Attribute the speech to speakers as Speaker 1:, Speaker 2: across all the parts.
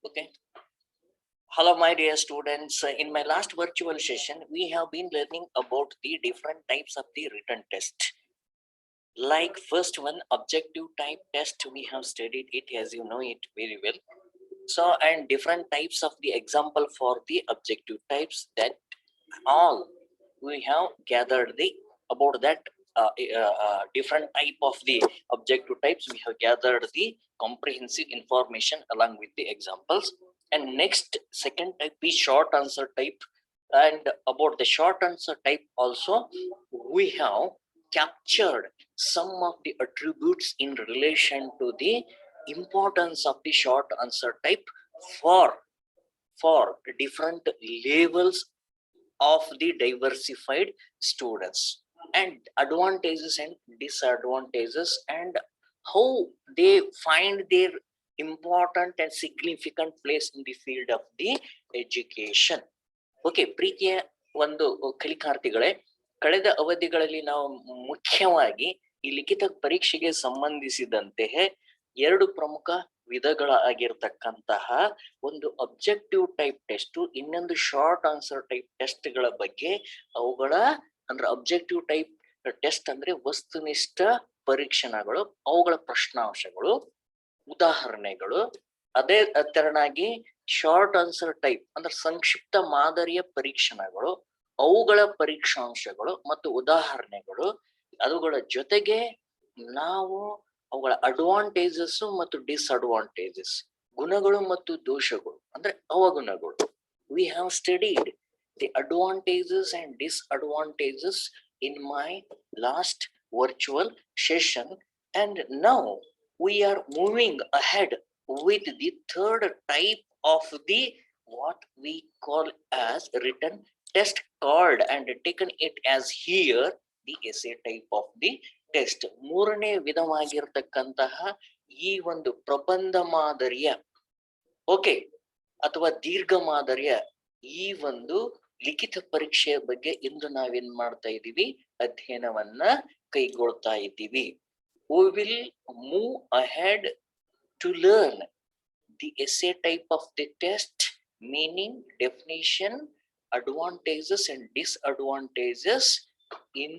Speaker 1: Okay. Hello, my dear students. In my last virtual session, we have been learning about the different types of the written test. Like first one, objective type test, we have studied it as you know it very well. So, and different types of the example for the objective types, that all we have gathered the about that different type of the objective types. We have gathered the comprehensive information along with the examples. And next, second type is short answer type. And about the short answer type also, we have captured some of the attributes in relation to the importance of the short answer type for different levels of the diversified students, and advantages and disadvantages, and how they find their important and significant place in the field of the education. Okay, ಪ್ರೀತಿಯ ಒಂದು ಕಲಿಕಾರ್ಥಿಗಳೇ, ಕಳೆದ ಅವಧಿಗಳಲ್ಲಿ ನಾವು ಮುಖ್ಯವಾಗಿ ಈ ಲಿಖಿತ ಪರೀಕ್ಷೆಗೆ ಸಂಬಂಧಿಸಿದಂತೆ ಎರಡು ಪ್ರಮುಖ ವಿಧಗಳಾಗಿರ್ತಕ್ಕಂತಹ ಒಂದು ಅಬ್ಜೆಕ್ಟಿವ್ ಟೈಪ್ ಟೆಸ್ಟ್, ಇನ್ನೊಂದು ಶಾರ್ಟ್ ಆನ್ಸರ್ ಟೈಪ್ ಟೆಸ್ಟ್ ಗಳ ಬಗ್ಗೆ, ಅವುಗಳ ಅಂದ್ರೆ ಅಬ್ಜೆಕ್ಟಿವ್ ಟೈಪ್ ಟೆಸ್ಟ್ ಅಂದ್ರೆ ವಸ್ತುನಿಷ್ಠ ಪರೀಕ್ಷಣಗಳು, ಅವುಗಳ ಪ್ರಶ್ನಾಂಶಗಳು, ಉದಾಹರಣೆಗಳು. ಅದೇ ತೆರನಾಗಿ ಶಾರ್ಟ್ ಆನ್ಸರ್ ಟೈಪ್ ಅಂದ್ರೆ ಸಂಕ್ಷಿಪ್ತ ಮಾದರಿಯ ಪರೀಕ್ಷಣಗಳು, ಅವುಗಳ ಪರೀಕ್ಷಾಂಶಗಳು ಮತ್ತು ಉದಾಹರಣೆಗಳು. ಅವುಗಳ ಜೊತೆಗೆ ನಾವು ಅವುಗಳ ಅಡ್ವಾಂಟೇಜಸ್ ಮತ್ತು ಡಿಸ್ಅಡ್ವಾಂಟೇಜಸ್, ಗುಣಗಳು ಮತ್ತು ದೋಷಗಳು ಅಂದ್ರೆ ಅವಗುಣಗಳು. We have studied the advantages and disadvantages in my last virtual session, and now we are moving ahead with the third type of the what we call as written test, called and taken it as here the essay type of the test. ಮೂರನೇ ವಿಧವಾಗಿರ್ತಕ್ಕಂತಹ ಈ ಒಂದು ಪ್ರಬಂಧ ಮಾದರಿಯ okay ಅಥವಾ ದೀರ್ಘ ಮಾದರಿಯ ಈ ಒಂದು ಲಿಖಿತ ಪರೀಕ್ಷೆಯ ಬಗ್ಗೆ ಇಂದು ನಾವೇನ್ ಮಾಡ್ತಾ ಇದ್ದೀವಿ, ಅಧ್ಯಯನವನ್ನ ಕೈಗೊಳ್ತಾ ಇದ್ದೀವಿ. We will move ahead to learn the essay type of the test, meaning, definition, advantages and disadvantages in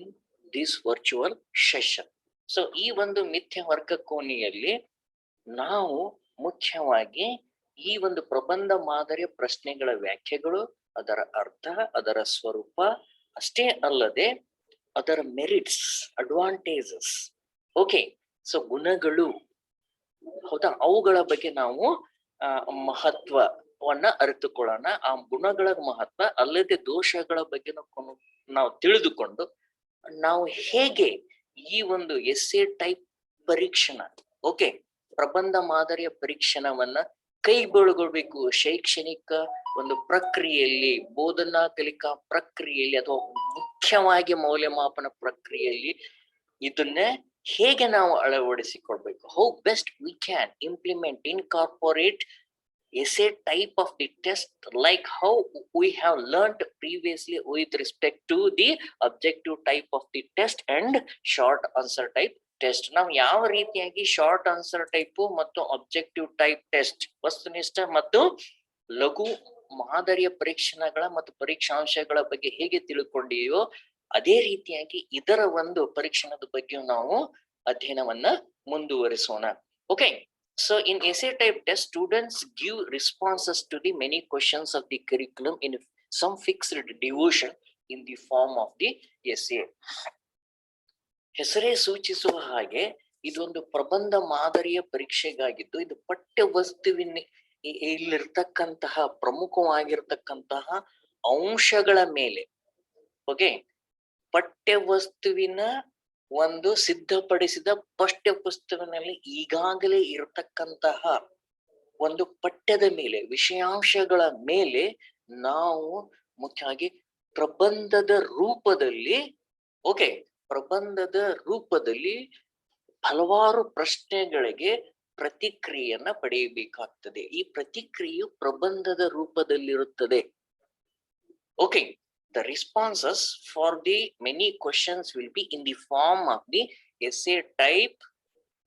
Speaker 1: this virtual session. So ಈ ಒಂದು ಮಿಥ್ಯ ವರ್ಗ ಕೋಣೆಯಲ್ಲಿ ನಾವು ಮುಖ್ಯವಾಗಿ ಈ ಒಂದು ಪ್ರಬಂಧ ಮಾದರಿಯ ಪ್ರಶ್ನೆಗಳ ವ್ಯಾಖ್ಯೆಗಳು, ಅದರ ಅರ್ಥ, ಅದರ ಸ್ವರೂಪ ಅಷ್ಟೇ ಅಲ್ಲದೆ ಅದರ ಮೆರಿಟ್ಸ್, ಅಡ್ವಾಂಟೇಜಸ್, ಓಕೆ, ಸೊ ಗುಣಗಳು, ಹೌದಾ, ಅವುಗಳ ಬಗ್ಗೆ ನಾವು ಮಹತ್ವವನ್ನ ಅರಿತುಕೊಳ್ಳೋಣ. ಆ ಗುಣಗಳ ಮಹತ್ವ ಅಲ್ಲದೆ ದೋಷಗಳ ಬಗ್ಗೆ ನಾವು ತಿಳಿದುಕೊಂಡು ನಾವು ಹೇಗೆ ಈ ಒಂದು ಎಸ್ಸೆ ಟೈಪ್ ಪರೀಕ್ಷಣ, ಓಕೆ, ಪ್ರಬಂಧ ಮಾದರಿಯ ಪರೀಕ್ಷಣವನ್ನ ಕೈಗೊಳ್ಳಬೇಕು ಶೈಕ್ಷಣಿಕ ಒಂದು ಪ್ರಕ್ರಿಯೆಯಲ್ಲಿ, ಬೋಧನಾ ಕಲಿಕಾ ಪ್ರಕ್ರಿಯೆಯಲ್ಲಿ ಅಥವಾ ಮುಖ್ಯವಾಗಿ ಮೌಲ್ಯಮಾಪನ ಪ್ರಕ್ರಿಯೆಯಲ್ಲಿ ಇದನ್ನೇ ಹೇಗೆ ನಾವು ಅಳವಡಿಸಿಕೊಳ್ಬೇಕು, how best we can implement, incorporate essay type of the test like how we have learnt previously with respect to the objective type of the test and short answer type test. ನಾವು ಯಾವ ರೀತಿಯಾಗಿ short answer type ಮತ್ತು objective type test, ವಸ್ತುನಿಷ್ಠ ಮತ್ತು ಲಘು ಮಾದರಿಯ ಪರೀಕ್ಷಣಗಳ ಮತ್ತು ಪರೀಕ್ಷಾಂಶಗಳ ಬಗ್ಗೆ ಹೇಗೆ ತಿಳ್ಕೊಂಡಿಯೋ ಅದೇ ರೀತಿಯಾಗಿ ಇದರ ಒಂದು ಪರೀಕ್ಷಣದ ಬಗ್ಗೆ ನಾವು ಅಧ್ಯಯನವನ್ನ ಮುಂದುವರಿಸೋಣ. Okay, so in essay type test, students give responses to the many questions of the curriculum in some fixed devotion in the form of the essay. ಹೆಸರೇ ಸೂಚಿಸುವ ಹಾಗೆ ಇದೊಂದು ಪ್ರಬಂಧ ಮಾದರಿಯ ಪರೀಕ್ಷೆಗಾಗಿದ್ದು, ಇದು ಪಠ್ಯ ವಸ್ತುವಿನ ಇಲ್ಲಿರ್ತಕ್ಕಂತಹ ಪ್ರಮುಖವಾಗಿರ್ತಕ್ಕಂತಹ ಅಂಶಗಳ ಮೇಲೆ, ಓಕೆ, ಪಠ್ಯ ವಸ್ತುವಿನ ಒಂದು ಸಿದ್ಧಪಡಿಸಿದ ಪಠ್ಯ ಪುಸ್ತಕದಲ್ಲಿ ಈಗಾಗಲೇ ಇರತಕ್ಕಂತಹ ಒಂದು ಪಠ್ಯದ ಮೇಲೆ, ವಿಷಯಾಂಶಗಳ ಮೇಲೆ ನಾವು ಮುಖ್ಯವಾಗಿ ಪ್ರಬಂಧದ ರೂಪದಲ್ಲಿ, ಓಕೆ, ಪ್ರಬಂಧದ ರೂಪದಲ್ಲಿ ಹಲವಾರು ಪ್ರಶ್ನೆಗಳಿಗೆ ಪ್ರತಿಕ್ರಿಯೆಯನ್ನ ಪಡೆಯಬೇಕಾಗ್ತದೆ. ಈ ಪ್ರತಿಕ್ರಿಯೆಯು ಪ್ರಬಂಧದ ರೂಪದಲ್ಲಿರುತ್ತದೆ. Okay, the responses for the many questions will be in the form of the essay type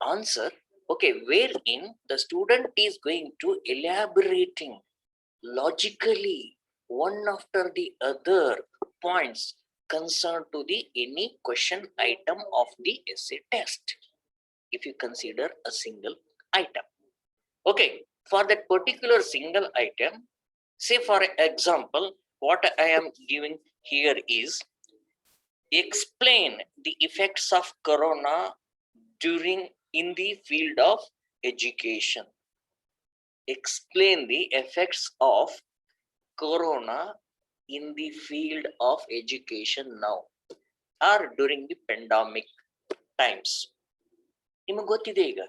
Speaker 1: answer Okay, wherein the student is going to elaborating logically one after the other points concerned to the any question item of the essay test, if you consider a single item. Okay, for that particular single item, say for example, what I am giving here is explain the effects of corona during in the field of education. Explain the effects of corona in the field of education now or during the pandemic times. ನಿಮಗೆ ಗೊತ್ತಿದೆ ಈಗ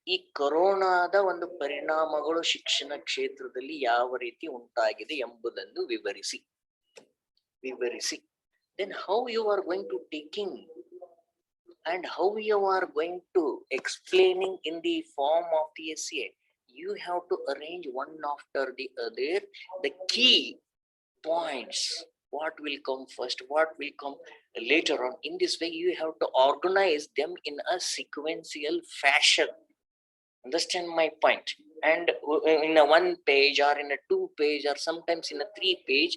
Speaker 1: ಈ ಕೊರೋನಾದ ಒಂದು ಪರಿಣಾಮಗಳು ಶಿಕ್ಷಣ ಕ್ಷೇತ್ರದಲ್ಲಿ ಯಾವ ರೀತಿ ಉಂಟಾಗಿದೆ ಎಂಬುದನ್ನು ವಿವರಿಸಿ. Then how you are going to taking and how you are going to explaining in the form of the essay. You have to arrange one after the other the key points, what will come first, what will come later on. In this way you have to organize them in a sequential fashion. Understand my point? And in a 1 page or in a 2 page or sometimes in a 3 page,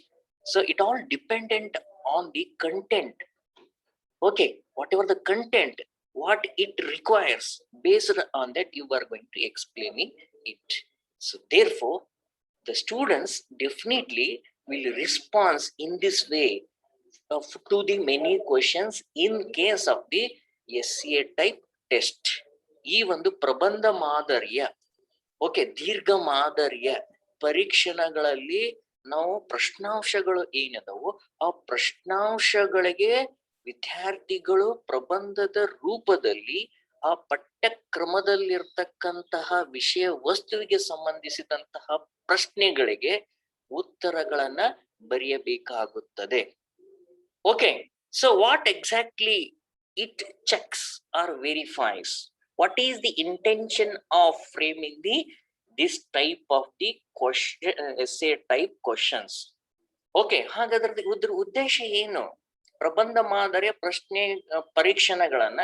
Speaker 1: so it all dependent on the content. Okay, whatever the content, what it requires, based on that you are going to explaining it. So therefore the students definitely will respond in this way to the many questions in case of the SCA type test. ಈ ಒಂದು ಪ್ರಬಂಧ ಮಾದರಿಯ okay ದೀರ್ಘ ಮಾದರಿಯ ಪರೀಕ್ಷಣಗಳಲ್ಲಿ ನಾವು ಪ್ರಶ್ನಾಂಶಗಳು ಏನದವು ಆ ಪ್ರಶ್ನಾಂಶಗಳಿಗೆ ವಿದ್ಯಾರ್ಥಿಗಳು ಪ್ರಬಂಧದ ರೂಪದಲ್ಲಿ ಆ ಪಠ್ಯಕ್ರಮದಲ್ಲಿರ್ತಕ್ಕಂತಹ ವಿಷಯ ವಸ್ತುವಿಗೆ ಸಂಬಂಧಿಸಿದಂತಹ ಪ್ರಶ್ನೆಗಳಿಗೆ ಉತ್ತರಗಳನ್ನ ಬರೆಯಬೇಕಾಗುತ್ತದೆ. Okay, so what exactly it checks or verifies? What is the intention of framing this type of the question, essay type questions? Okay, ಹಾಗಾದ್ರೆ ಇದ್ರ ಉದ್ದೇಶ ಏನು? ಪ್ರಬಂಧ ಮಾದರಿಯ ಪ್ರಶ್ನೆ ಪರೀಕ್ಷಣೆಗಳನ್ನ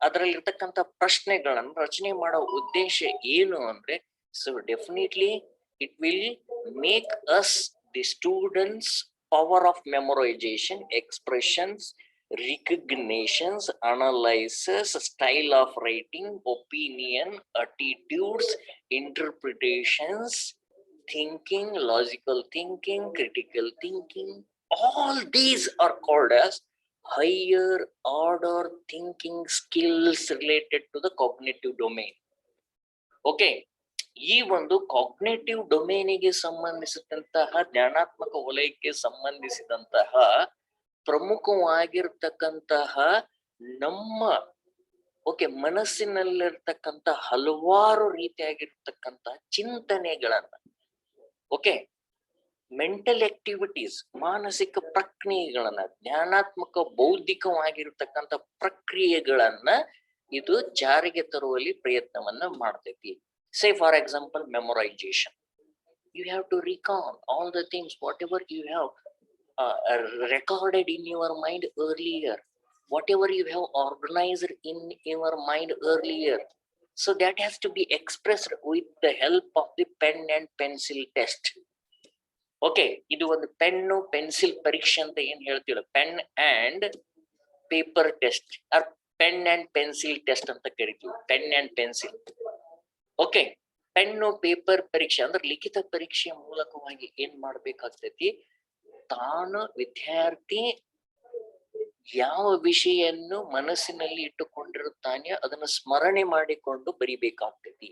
Speaker 1: ಅದರಲ್ಲಿರ್ತಕ್ಕಂಥ ಪ್ರಶ್ನೆಗಳನ್ನು ರಚನೆ ಮಾಡೋ ಉದ್ದೇಶ ಏನು ಅಂದ್ರೆ, so definitely it will make us the students power of memorization, expressions, recognitions, analysis, style of writing, opinion, attitudes, interpretations, thinking, logical thinking, critical thinking. All these are called as higher order thinking skills related to the cognitive domain. Okay, ಈ ಒಂದು cognitive ಡೊಮೇನಿಗೆ ಸಂಬಂಧಿಸಿದಂತಹ ಜ್ಞಾನಾತ್ಮಕ ವಲಯಕ್ಕೆ ಸಂಬಂಧಿಸಿದಂತಹ ಪ್ರಮುಖವಾಗಿರ್ತಕ್ಕಂತಹ ನಮ್ಮ okay ಮನಸ್ಸಿನಲ್ಲಿರ್ತಕ್ಕಂಥ ಹಲವಾರು ರೀತಿಯಾಗಿರ್ತಕ್ಕಂತಹ ಚಿಂತನೆಗಳನ್ನ okay mental activities ಮಾನಸಿಕ ಪ್ರಕ್ರಿಯೆಗಳನ್ನ ಜ್ಞಾನಾತ್ಮಕ ಬೌದ್ಧಿಕವಾಗಿರ್ತಕ್ಕಂಥ ಪ್ರಕ್ರಿಯೆಗಳನ್ನ ಇದು ಜಾರಿಗೆ ತರುವಲ್ಲಿ ಪ್ರಯತ್ನವನ್ನ ಮಾಡ್ತೈತಿ. Say for example memorization, you have to recall all the things whatever you have recorded in your mind earlier, whatever you have organized in your mind earlier, so that has to be expressed with the help of the pen and pencil test. Okay, ಇದು ಒಂದು pen pencil ಪರೀಕ್ಷೆ ಅಂತ ಏನ್ ಹೇಳ್ತೀವಿ, pen and paper test or pen and pencil test ಅಂತ ಕರಿತೀವಿ, pen and pencil. Okay, pen paper ಪರೀಕ್ಷೆ ಅಂದ್ರೆ ಲಿಖಿತ ಪರೀಕ್ಷೆಯ ಮೂಲಕವಾಗಿ ಏನ್ ಮಾಡ್ಬೇಕಾಗ್ತೈತಿ, ತಾನು ವಿದ್ಯಾರ್ಥಿ ಯಾವ ವಿಷಯನ್ನು ಮನಸ್ಸಿನಲ್ಲಿ ಇಟ್ಟುಕೊಂಡಿರುತ್ತಾನೆ ಅದನ್ನು ಸ್ಮರಣೆ ಮಾಡಿಕೊಂಡು ಬರಿಬೇಕಾಗ್ತೈತಿ.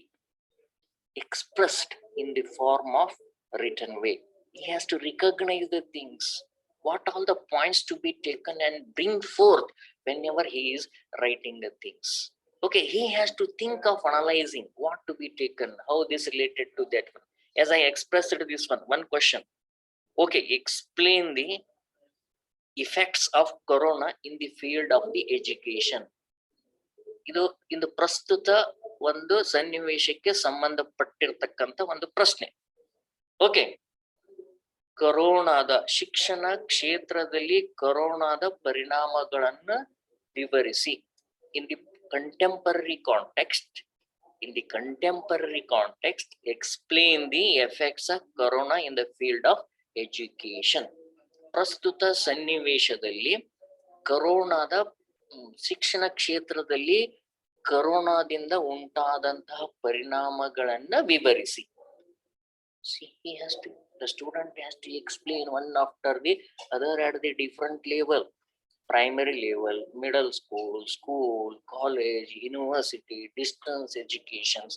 Speaker 1: Expressed in the form of written way. He has to recognize the things, what all the points to be taken and bring forth whenever he is writing the things. Okay, he has to think of analyzing what to be taken, how this related to that one. As I expressed this one question. Okay, explain the effects of corona in the field of the education. ಇದು ಇಂದು ಪ್ರಸ್ತುತ ಒಂದು ಸನ್ನಿವೇಶಕ್ಕೆ ಸಂಬಂಧಪಟ್ಟಿರ್ತಕ್ಕಂಥ ಒಂದು ಪ್ರಶ್ನೆ. Okay, ಕೊರೋನಾದ ಶಿಕ್ಷಣ ಕ್ಷೇತ್ರದಲ್ಲಿ ಕೊರೋನಾದ ಪರಿಣಾಮಗಳನ್ನ ವಿವರಿಸಿ. In the contemporary context, in the contemporary context, explain the effects of corona in the field of education. ಪ್ರಸ್ತುತ ಸನ್ನಿವೇಶದಲ್ಲಿ ಕರೋನಾದ ಶಿಕ್ಷಣ ಕ್ಷೇತ್ರದಲ್ಲಿ ಕರೋನಾದಿಂದ ಉಂಟಾದಂತಹ ಪರಿಣಾಮಗಳನ್ನ ವಿವರಿಸಿ. The student has to explain one after the other at the different level. Primary level, middle school, college, university, distance educations,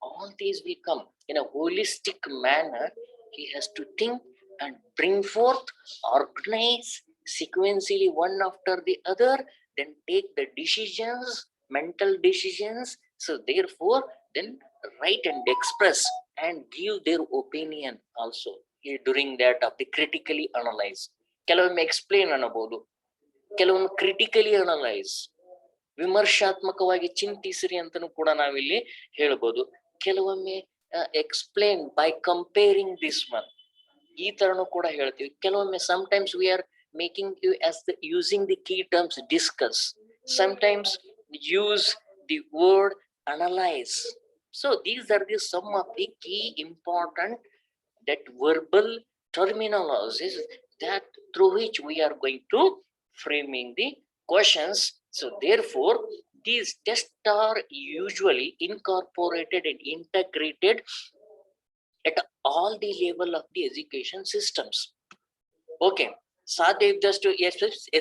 Speaker 1: all these will come in a holistic manner. He has to think and bring forth, organize sequentially one after the other, then take the decisions, mental decisions. So therefore, then write and express and give their opinion also during that of the critically analyze. ಕೆಲವೊಮ್ಮೆ explain ಅನ್ನಬಹುದು, ಕೆಲವೊಮ್ಮೆ critically analyse, ವಿಮರ್ಶಾತ್ಮಕವಾಗಿ ಚಿಂತಿಸಿರಿ ಅಂತನೂ ಕೂಡ ನಾವಿಲ್ಲಿ ಹೇಳ್ಬೋದು. ಕೆಲವೊಮ್ಮೆ explain by comparing this one, ಈ ತರನು ಕೂಡ ಹೇಳ್ತೀವಿ. ಕೆಲವೊಮ್ಮೆ sometimes we are making you as the using the key terms discuss, sometimes use the word analyze. So these are the some of the key important that verbal terminologies that through which we are going to framing the questions. So therefore, these tests are usually incorporated and integrated at all the level of the education systems. Okay, sadhya just to,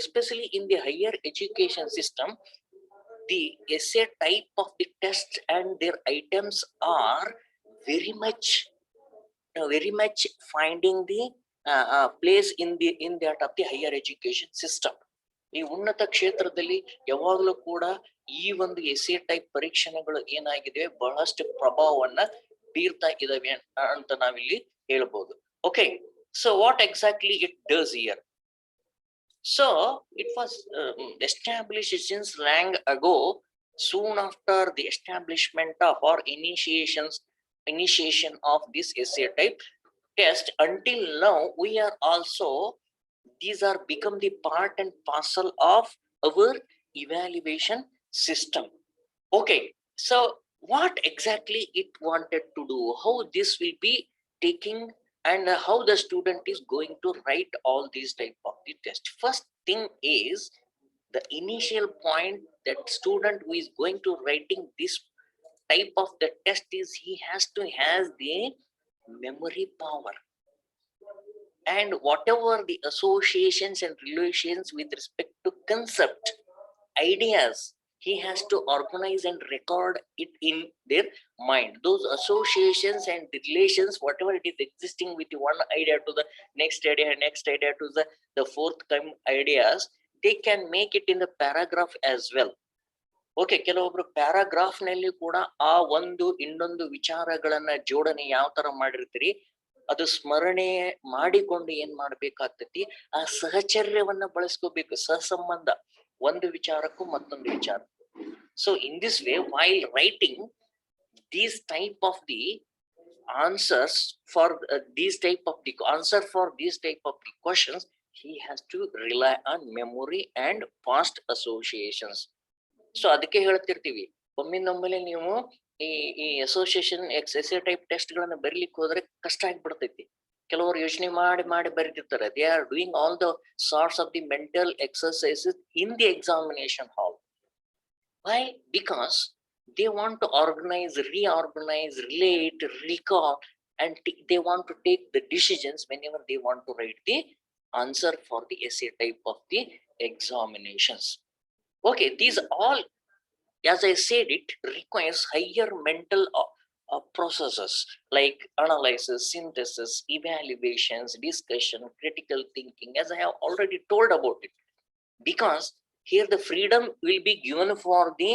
Speaker 1: especially in the higher education system, the essay type of the tests and their items are very much finding the place in that of the higher education system. ಈ ಉನ್ನತ ಕ್ಷೇತ್ರದಲ್ಲಿ ಯಾವಾಗಲೂ ಕೂಡ ಈ ಒಂದು S A type ಪರೀಕ್ಷಣೆಗಳು ಏನಾಗಿದೆ ಬಹಳಷ್ಟು ಪ್ರಭಾವವನ್ನ ಬೀರ್ತಾ ಇದಾವೆ ಅಂತ ನಾವಿಲ್ಲಿ ಹೇಳ್ಬೋದು. Okay, so what exactly it does here? So it was established since long ago, soon after the establishment of or initiation of this essay type test. Until now, we are also, these are become the part and parcel of our evaluation system. Okay, so what exactly it wanted to do, how this will be taking, and how the student is going to write all these type of the test. First thing is the initial point that student who is going to writing this type of the test is he has the memory power, and whatever the associations and relations with respect to concept ideas, he has to organize and record it in their mind. Those associations and relations, whatever it is existing with one idea to the next idea to the forthcoming ideas, they can make it in the paragraph as well. Okay, ಕೆಲವೊಬ್ರು paragraph ನಲ್ಲಿ ಕೂಡ ಆ ಒಂದು ಇನ್ನೊಂದು ವಿಚಾರಗಳನ್ನ ಜೋಡಣೆ ಯಾವ ತರ ಮಾಡಿರ್ತೀರಿ ಅದು ಸ್ಮರಣೆ ಮಾಡಿಕೊಂಡು ಏನ್ ಮಾಡ್ಬೇಕಾಗ್ತತಿ, ಆ ಸಹಚರ್ಯವನ್ನ ಬಳಸ್ಕೋಬೇಕು, ಸಹಸಂಬಂಧ ಒಂದು ವಿಚಾರಕ್ಕೂ ಮತ್ತೊಂದು ವಿಚಾರ. So in this way, while writing these type of the answers for these type of the answer for these type of the questions, he has to rely on memory and past associations. So ಅದಕ್ಕೆ ಹೇಳ್ತಿರ್ತೀವಿ, ಒಮ್ಮಿಂದೊಮ್ಮೆಲೆ ನೀವು ಈ association ಎಕ್ಸೆಸೆ type test ಗಳನ್ನ ಬರೀಲಿಕ್ಕೆ ಹೋದ್ರೆ ಕಷ್ಟ ಆಗ್ಬಿಡ್ತೈತಿ. ಕೆಲವರು ಯೋಚನೆ ಮಾಡಿ ಬರೀತಿರ್ತಾರೆ. They are doing all the sorts of the mental exercises in the examination hall. Why? Because they want to organize, reorganize, relate, recall, and they want to take the decisions whenever they want to write the answer for the essay type of the examinations. Okay, these all, as I said, it requires higher mental processes like analysis, synthesis, evaluations, discussion, critical thinking, as I have already told about it. Because here the freedom will be given for the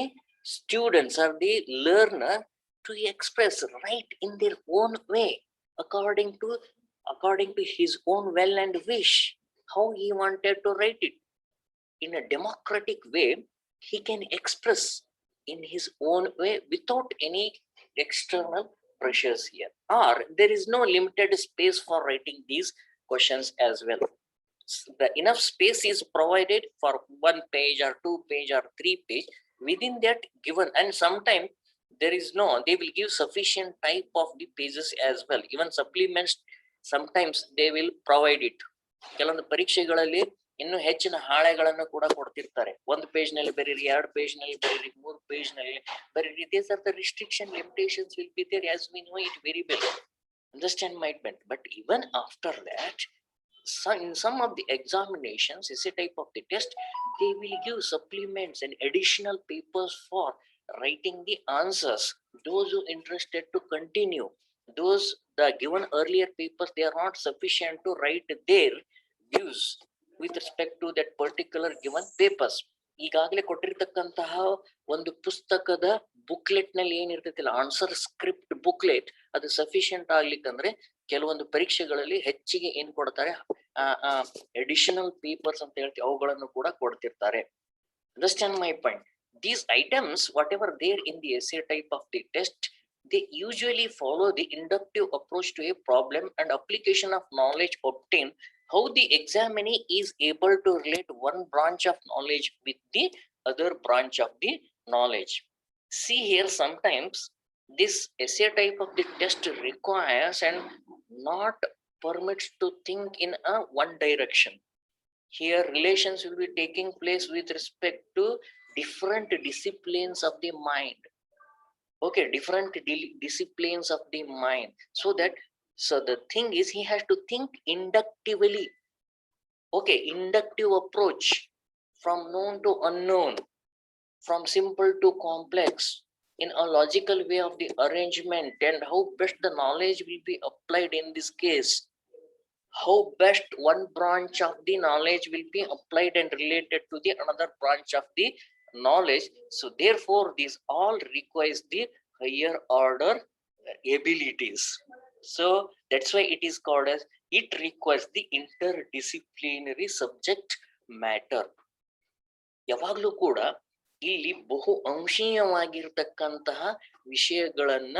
Speaker 1: students or the learner to express, write in their own way, according to his own will and wish, how he wanted to write it. In a democratic way, he can express in his own way without any external pressures here, or there is no limited space for writing these questions as well. The enough space is provided for 1 page or 2 page or 3 page within that given, and sometimes there is no, they will give sufficient type of the pages as well. Even supplements sometimes they will provide it. ಕೆಲವೊಂದು ಪರೀಕ್ಷೆಗಳಲ್ಲಿ ಇನ್ನು ಹೆಚ್ಚಿನ ಹಾಳೆಗಳನ್ನು ಕೂಡ ಕೊಡ್ತಿರ್ತಾರೆ. ಒಂದು page ನಲ್ಲಿ ಬರೀರಿ, 2 page ನಲ್ಲಿ ಬರೀರಿ, 3 ಪೇಜ್ ನಲ್ಲಿ ಬರೀರಿ. These are the restriction, limitations will be there, as we know it very well. Understand my point? But even after that, in some of the examinations, essay type of the test, they will give supplements and additional papers for writing the answers. Those who interested to continue, those the given earlier papers, they are not sufficient to write their views with respect to that particular given papers. ಈಗಾಗಲೇ ಕೊಟ್ಟಿರ್ತಕ್ಕಂತಹ ಒಂದು ಪುಸ್ತಕದ booklet ನಲ್ಲಿ ಏನಿರ್ತೈತಿಲ್ಲ, answer script booklet, ಅದು sufficient ಆಗ್ಲಿಕ್ಕಂದ್ರೆ ಕೆಲವೊಂದು ಪರೀಕ್ಷೆಗಳಲ್ಲಿ ಹೆಚ್ಚಿಗೆ ಏನ್ ಕೊಡ್ತಾರೆ, ಅಡಿಷನಲ್ ಪೇಪರ್ಸ್ ಅಂತ ಹೇಳ್ತೀವಿ, ಅವುಗಳನ್ನು ಕೂಡ ಕೊಡ್ತಿರ್ತಾರೆ. Understand my point? These items, whatever there in the essay type of the test, they usually follow the inductive approach to a problem and application of knowledge obtained, how the examinee is able to relate one branch of knowledge with the other branch of the knowledge. See here, sometimes this essay type of the test requires and not permits to think in a one direction. Here relations will be taking place with respect to different disciplines of the mind. Okay, different disciplines of the mind. So the thing is, he has to think inductively. Okay, inductive approach from known to unknown, from simple to complex, in a logical way of the arrangement, and how best the knowledge will be applied in this case. How best one branch of the knowledge will be applied and related to the another branch of the knowledge. So therefore, this all requires the higher order abilities. So that's why it is called as, it requires the interdisciplinary subject matter. ಯಾವಾಗ್ಲೂ ಕೂಡ ಇಲ್ಲಿ ಬಹು ಅಂಶೀಯವಾಗಿರ್ತಕ್ಕಂತಹ ವಿಷಯಗಳನ್ನ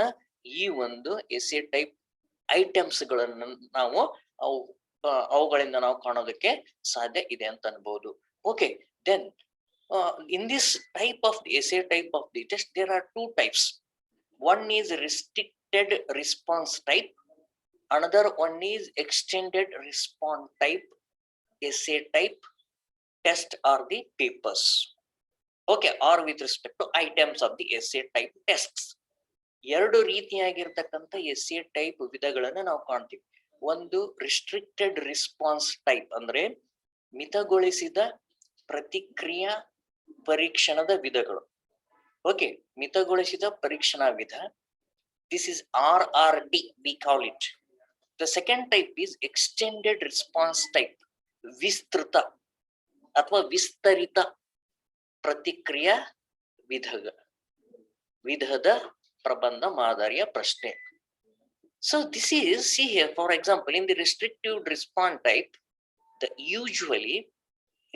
Speaker 1: ಈ ಒಂದು ಎಸೆ type items ಗಳನ್ನ ನಾವು ಅವುಗಳಿಂದ ನಾವು ಕಾಣೋದಕ್ಕೆ ಸಾಧ್ಯ ಇದೆ ಅಂತ ಅನ್ಬಹುದು. Okay, then in this type of the essay type of the test, there are two types. One is restricted response type, another one is extended response type essay type test or the papers. Okay, or with respect to items of the essay type tests. ಎರಡು ರೀತಿಯಾಗಿರ್ತಕ್ಕಂಥ S A type ವಿಧಗಳನ್ನ ನಾವು ಕಾಣ್ತೀವಿ. ಒಂದು restricted response type ಅಂದ್ರೆ ಮಿತಗೊಳಿಸಿದ ಪ್ರತಿಕ್ರಿಯಾ ಪರೀಕ್ಷಣದ ವಿಧಗಳು. Okay, ಮಿತಗೊಳಿಸಿದ ಪರೀಕ್ಷಣಾ ವಿಧ. This is RRT, we call it. The second type is extended response type, ವಿಸ್ತೃತ ಅಥವಾ ವಿಸ್ತರಿತ ಪ್ರತಿಕ್ರಿಯಾ ವಿಧದ ಪ್ರಬಂಧ ಮಾದರಿಯ ಪ್ರಶ್ನೆ. So this is, see here, for example, in the restrictive response type, the usually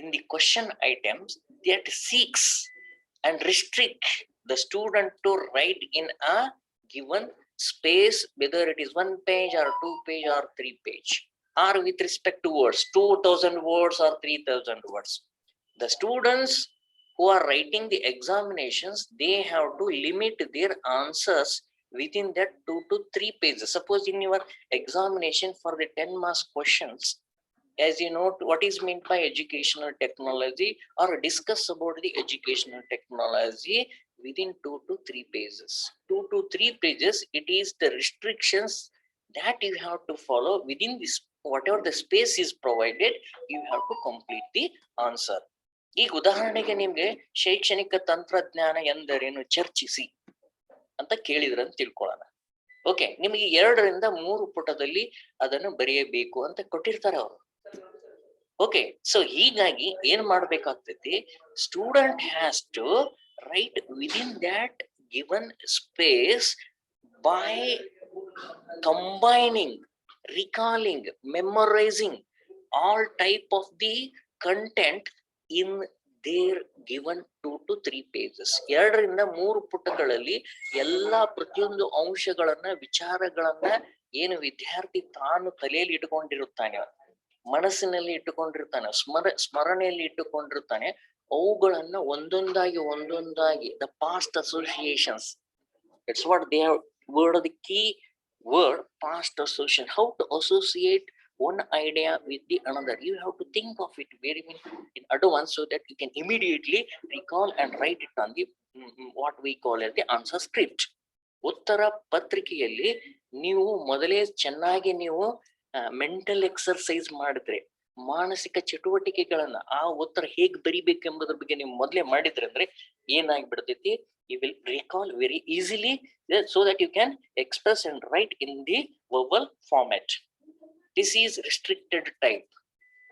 Speaker 1: in the question items that seeks and restrict the student to write in a given space, whether it is 1 page or 2 page or 3 page, or with respect to words, 2000 words or 3000 words. The students who are writing the examinations, they have to limit their answers within that 2 to 3 pages. Suppose in your examination for the 10 marks questions, as you know what is meant by educational technology, or discuss about the educational technology within 2 to 3 pages. 2 to 3 pages, it is the restrictions that you have to follow within this, whatever the space is provided, you have to complete the answer. ಈಗ ಉದಾಹರಣೆಗೆ ನಿಮ್ಗೆ ಶೈಕ್ಷಣಿಕ ತಂತ್ರಜ್ಞಾನ ಎಂದರೇನು ಚರ್ಚಿಸಿ ಅಂತ ಕೇಳಿದ್ರ ಅಂತ ತಿಳ್ಕೊಳ್ಳೋಣ. ಓಕೆ, ನಿಮಗೆ 2 ರಿಂದ 3 ಪುಟದಲ್ಲಿ ಅದನ್ನು ಬರೆಯಬೇಕು ಅಂತ ಕೊಟ್ಟಿರ್ತಾರೆ ಅವರು. ಓಕೆ, ಸೊ ಹೀಗಾಗಿ ಏನ್ ಮಾಡ್ಬೇಕಾಗ್ತೈತಿ, student has to write within that given space by combining, recalling, memorising all type of the content in their given 2 to 3 pages. 2 ರಿಂದ 3 ಪುಟಗಳಲ್ಲಿ ಎಲ್ಲಾ ಪ್ರತಿಯೊಂದು ಅಂಶಗಳನ್ನ, ವಿಚಾರಗಳನ್ನ ಏನು ವಿದ್ಯಾರ್ಥಿ ತಾನು ತಲೆಯಲ್ಲಿ ಇಟ್ಟುಕೊಂಡಿರುತ್ತಾನೆ, ಮನಸ್ಸಿನಲ್ಲಿ ಇಟ್ಟುಕೊಂಡಿರ್ತಾನೆ, ಸ್ಮರಣೆಯಲ್ಲಿ ಇಟ್ಟುಕೊಂಡಿರ್ತಾನೆ, ಅವುಗಳನ್ನ ಒಂದೊಂದಾಗಿ the past associations, That's what they have word the key word past association. How to associate one idea with the another. You have to think of it very in advance so that you can immediately recall and write it on the what we call as the answer script. ಉತ್ತರ ಪತ್ರಿಕೆಯಲ್ಲಿ ನೀವು ಮೊದಲೇ ಚೆನ್ನಾಗಿ ನೀವು mental exercise ಮಾಡಿದ್ರೆ, ಮಾನಸಿಕ ಚಟುವಟಿಕೆಗಳನ್ನ ಆ ಉತ್ತರ ಹೇಗ್ ಬರಿಬೇಕೆಂಬುದ್ರ ಬಗ್ಗೆ ನೀವು ಮೊದಲೇ ಮಾಡಿದ್ರೆ ಅಂದ್ರೆ ಏನಾಗ್ಬಿಡ್ತೈತಿ, you will recall very easily so that you can express and write in the verbal format. This is restricted type.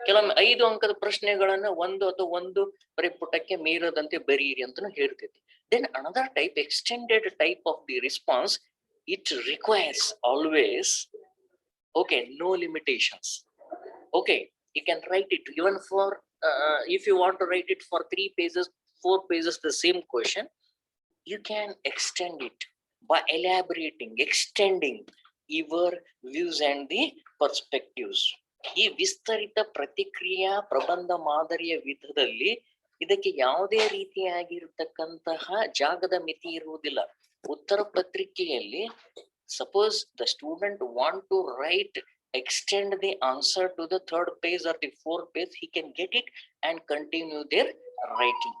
Speaker 1: ಕೆಲವೊಮ್ಮೆ 5 ಅಂಕದ ಪ್ರಶ್ನೆಗಳನ್ನ ಒಂದು ಪರಿಪುಟಕ್ಕೆ ಮೀರದಂತೆ ಬರೀರಿ ಅಂತಾನು ಹೇಳ್ತೈತಿ. Then another type, extended type of the response, it requires always, okay, no limitations. Okay, you can write it even for if you want to write it for 3 pages, 4 pages, the same question, you can extend it by elaborating, extending your views and the perspectives. ಈ ವಿಸ್ತರಿತ ಪ್ರತಿಕ್ರಿಯಾ ಪ್ರಬಂಧ ಮಾದರಿಯ ವಿಧದಲ್ಲಿ ಇದಕ್ಕೆ ಯಾವುದೇ ರೀತಿಯಾಗಿರತಕ್ಕಂತಹ ಜಾಗದ ಮಿತಿ ಇರುವುದಿಲ್ಲ. ಉತ್ತರ ಪತ್ರಿಕೆಯಲ್ಲಿ suppose the student want to write, extend the answer to the 3rd page or the 4th page, he can get it and continue their writing.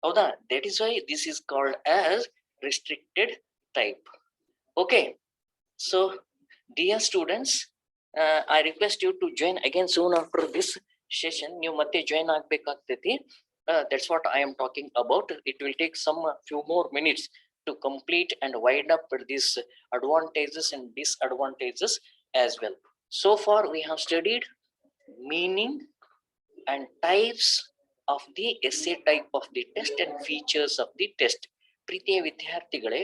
Speaker 1: Howda? That is why this is called as restricted type. Okay, so dear students, I request you to join again soon after this session. You matte join agbekagtati. That's what I am talking about. It will take some few more minutes to complete and wind up these advantages and disadvantages as well. So far we have studied meaning and types of the essay type of the test and features of the test. ಪ್ರೀತಿಯ ವಿದ್ಯಾರ್ಥಿಗಳೇ,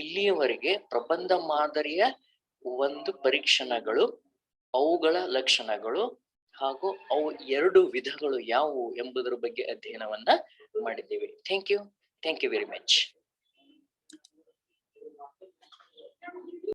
Speaker 1: ಇಲ್ಲಿಯವರೆಗೆ ಪ್ರಬಂಧ ಮಾದರಿಯ ಒಂದು ಪರೀಕ್ಷಣಗಳು, ಅವುಗಳ ಲಕ್ಷಣಗಳು ಹಾಗೂ ಅವು 2 ವಿಧಗಳು ಯಾವುವು ಎಂಬುದರ ಬಗ್ಗೆ ಅಧ್ಯಯನವನ್ನ ಮಾಡಿದ್ದೇವೆ. Thank you very much.